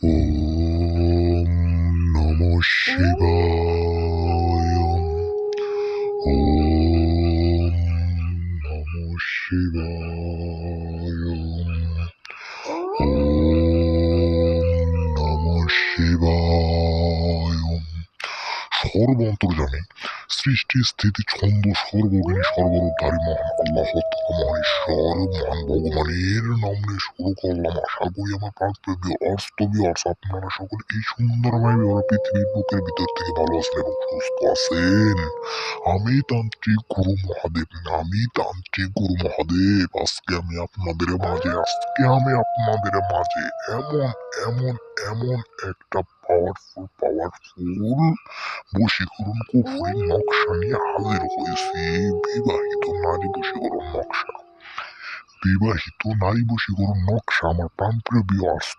ওম নমঃ শিবায়। ওম নমঃ শিবায়। ওম নমঃ শিবায়। সর্বন্তর্যামী সৃষ্টি স্থিতি ছন্দ সর্বজ্ঞানী সর্বরূপধারী মহান আল্লাহ মহেশ্বর মহান ভগবানের নাম নিয়ে শুরু করলাম। আশা করি আমার প্রাণপ্রিয় অর্স্তবীয় আপনারা সকলে এই সুন্দরময় পৃথিবীর বুকের ভিতর থেকে ভালো আছেন এবং সুস্থ আছেন। আমি তান্ত্রিক গুরু মহাদেব আজকে আমি আপনাদের মাঝে এমন এমন এমন একটা পাওয়ারফুল বশীকরণ কুফরি নকশা নিয়ে হাজির হয়েছি। বিবাহিত নারী বশীকরণ নকশা। আমার প্রাণপ্রিয় ভিউয়ার্স,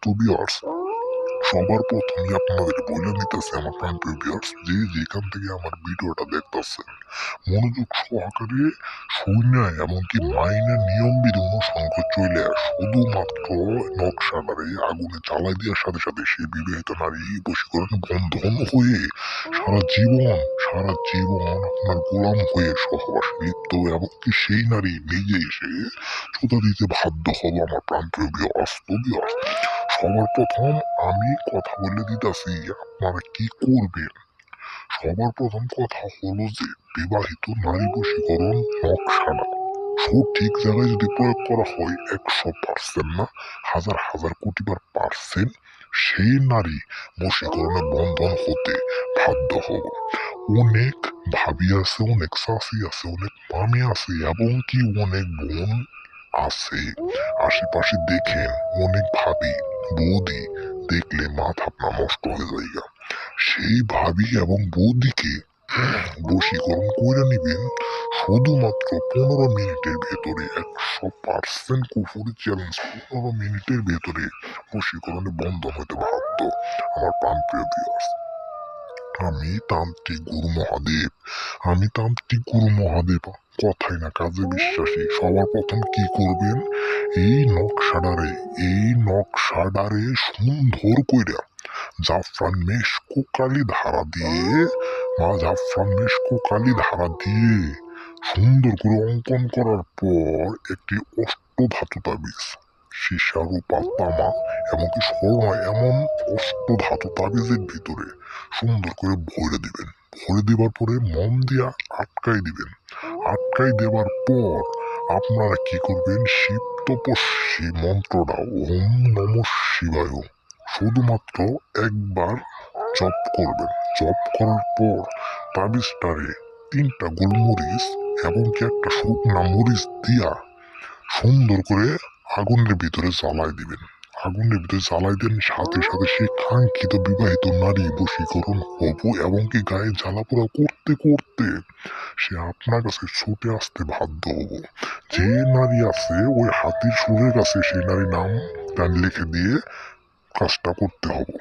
সবার প্রথমে আপনাদের বলে নিতেছে আমার প্রাণপ্রিয় ভিউয়ার্স, যে যেখান থেকে আমার ভিডিওটা দেখতেছেন মনোযোগ সহকারে শুনে এমনকি মাইনের নিয়ম বিধি অনুসরণ করে চলে শুধুমাত্র নকশাটারে আগুনে জ্বালাই দেওয়ার সাথে সাথে সেই বিবাহিত নারী বশীকরণ বন্ধন হয়ে সারা জীবন আপনার গোলাম হয়ে সহবাসে লিপ্ত এমনকি সেই নারী নিজে এসে চোদা দিতে বাধ্য হবো। আমার প্রাণপ্রিয় ভিউয়ার্স, সবার প্রথম আমি কথা বলে দিতেছি আপনারা কি করবেন। সবার প্রথম কথা হলো যে বিবাহিত নারী বশীকরণ নকশাটা সঠিক জায়গায় যদি প্রয়োগ করা হয় 100% না, হাজার হাজার কোটিবার পার্সেন্ট সেই নারী বশীকরণে বন্ধন হতে বাধ্য হব। অনেক ভাবি আছে, অনেক শাশি আছে, অনেক মামি আছে এবং কি অনেক বোন আছে। আশেপাশে দেখেন অনেক ভাবি বৌদি দেখলে মাথা আপনার নষ্ট হয়ে যায়। সেই ভাবি এবং বৌদিকে বশীকরণ করে নিবেন শুধুমাত্র 15 মিনিটের ভেতরে। 100% কুফুরি চ্যালেঞ্জ, 15 মিনিটের ভেতরে বশীকরণে বন্ধন হতে বাধ্য। আমার প্রাণপ্রিয় ভিউয়ার্স, আমি তান্ত্রিক গুরু মহাদেব কথাই না কাজে বিশ্বাসী। সবার প্রথম কি করবেন, এই নকশাডারে সুন্দর কইরা জাফরান মেশকো কালি ধারা দিয়ে সুন্দর করে অঙ্কন করার পর একটি অষ্টধাতু তাবিজ, সীসা রূপা তামা এমনকি স্বর্ণ এমন অষ্টধাতু তাবিজের ভিতরে সুন্দর করে ভরে দিবেন। ভরে দেবার পরে মম দিয়া আটকাই দিবেন। আটকাই দেবার পর আপনারা কি করবেন, শিব তপস্বী মন্ত্রটা ওম নমঃ শিবায় শুধুমাত্র একবার জপ করবেন। জপ করার পর তাবিজটারে 3টা গোলমরিচ এবং কি একটা শুকনা মরিচ দিয়া সুন্দর করে আগুনের ভিতরে জ্বালাই দিবেন। আগুনের ভিতরে জ্বালাই দেন সাথে সাথে সে কাঙ্ক্ষিত বিবাহিত নারী বশীকরণ হব এবং কি গায়ে জ্বালাপোড়া করতে করতে সে আপনার কাছে ছুটে আসতে বাধ্য হব। যে নারী আছে ওই হাতির সুরের কাছে সেই নারী নাম লিখে দিয়ে কাজটা করতে হবে।